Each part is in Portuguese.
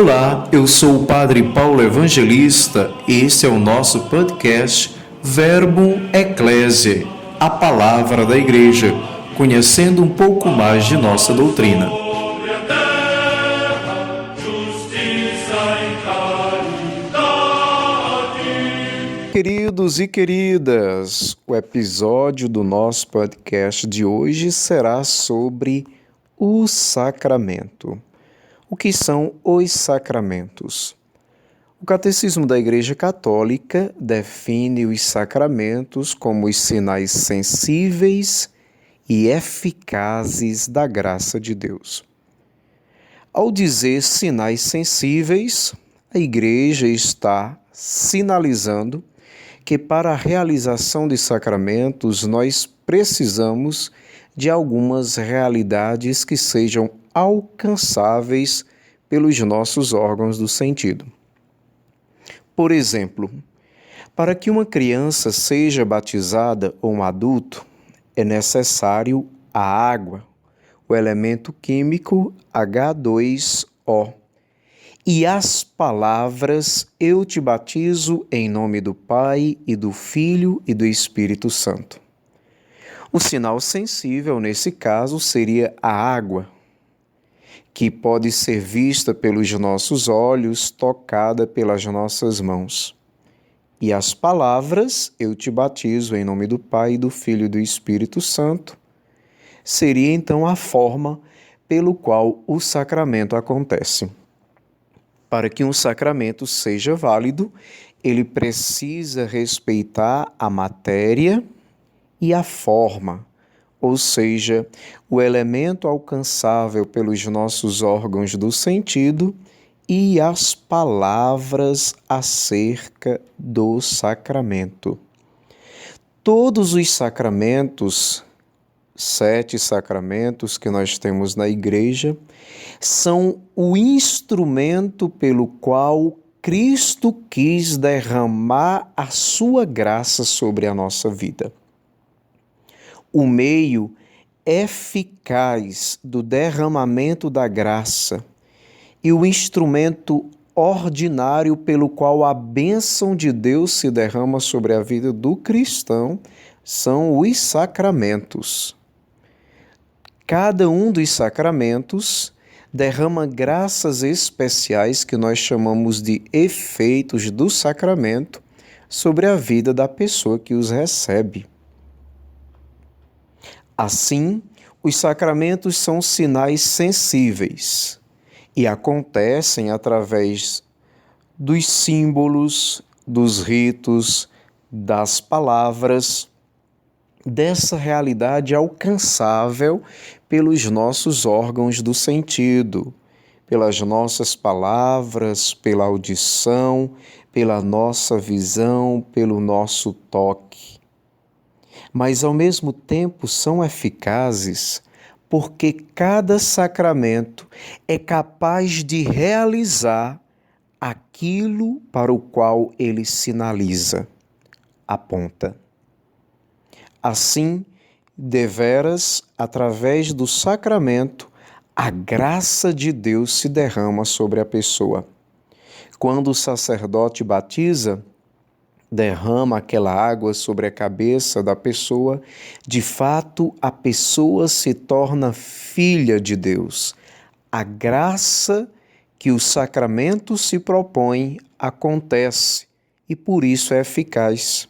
Olá, eu sou o Padre Paulo Evangelista e este é o nosso podcast Verbum Ecclesiae, a Palavra da Igreja, conhecendo um pouco mais de nossa doutrina. Queridos e queridas, o episódio do nosso podcast de hoje será sobre o sacramento. O que são os sacramentos? O Catecismo da Igreja Católica define os sacramentos como os sinais sensíveis e eficazes da graça de Deus. Ao dizer sinais sensíveis, a Igreja está sinalizando que para a realização de sacramentos nós precisamos de algumas realidades que sejam alcançáveis pelos nossos órgãos do sentido. Por exemplo, para que uma criança seja batizada ou um adulto, é necessário a água, o elemento químico H2O, e as palavras "Eu te batizo em nome do Pai e do Filho e do Espírito Santo". O sinal sensível, nesse caso, seria a água, que pode ser vista pelos nossos olhos, tocada pelas nossas mãos. E as palavras "Eu te batizo em nome do Pai e do Filho e do Espírito Santo" seria então a forma pelo qual o sacramento acontece. Para que um sacramento seja válido, ele precisa respeitar a matéria e a forma, ou seja, o elemento alcançável pelos nossos órgãos do sentido e as palavras acerca do sacramento. Todos os sacramentos, 7 sacramentos que nós temos na Igreja, são o instrumento pelo qual Cristo quis derramar a sua graça sobre a nossa vida. O meio eficaz do derramamento da graça e o instrumento ordinário pelo qual a bênção de Deus se derrama sobre a vida do cristão são os sacramentos. Cada um dos sacramentos derrama graças especiais que nós chamamos de efeitos do sacramento sobre a vida da pessoa que os recebe. Assim, os sacramentos são sinais sensíveis e acontecem através dos símbolos, dos ritos, das palavras, dessa realidade alcançável pelos nossos órgãos do sentido, pelas nossas palavras, pela audição, pela nossa visão, pelo nosso toque. Mas, ao mesmo tempo, são eficazes porque cada sacramento é capaz de realizar aquilo para o qual ele sinaliza, aponta. Assim, deveras, através do sacramento, a graça de Deus se derrama sobre a pessoa. Quando o sacerdote batiza, derrama aquela água sobre a cabeça da pessoa, de fato a pessoa se torna filha de Deus. A graça que o sacramento se propõe acontece e por isso é eficaz.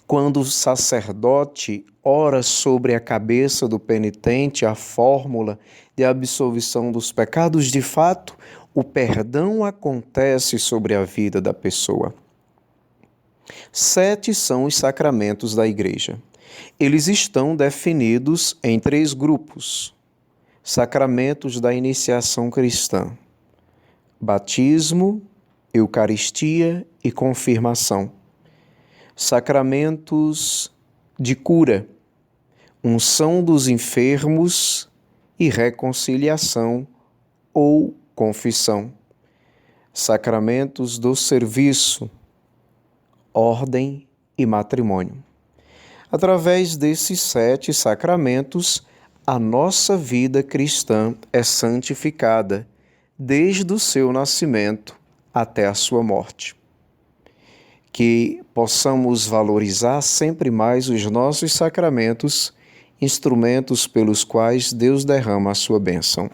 Quando o sacerdote ora sobre a cabeça do penitente a fórmula de absolvição dos pecados, de fato, o perdão acontece sobre a vida da pessoa. 7 são os sacramentos da Igreja. Eles estão definidos em 3 grupos. Sacramentos da iniciação cristã: batismo, Eucaristia e confirmação. Sacramentos de cura: unção dos enfermos e reconciliação ou confissão. Sacramentos do serviço: ordem e matrimônio. Através desses 7 sacramentos, a nossa vida cristã é santificada, desde o seu nascimento até a sua morte. Que possamos valorizar sempre mais os nossos sacramentos, instrumentos pelos quais Deus derrama a sua bênção.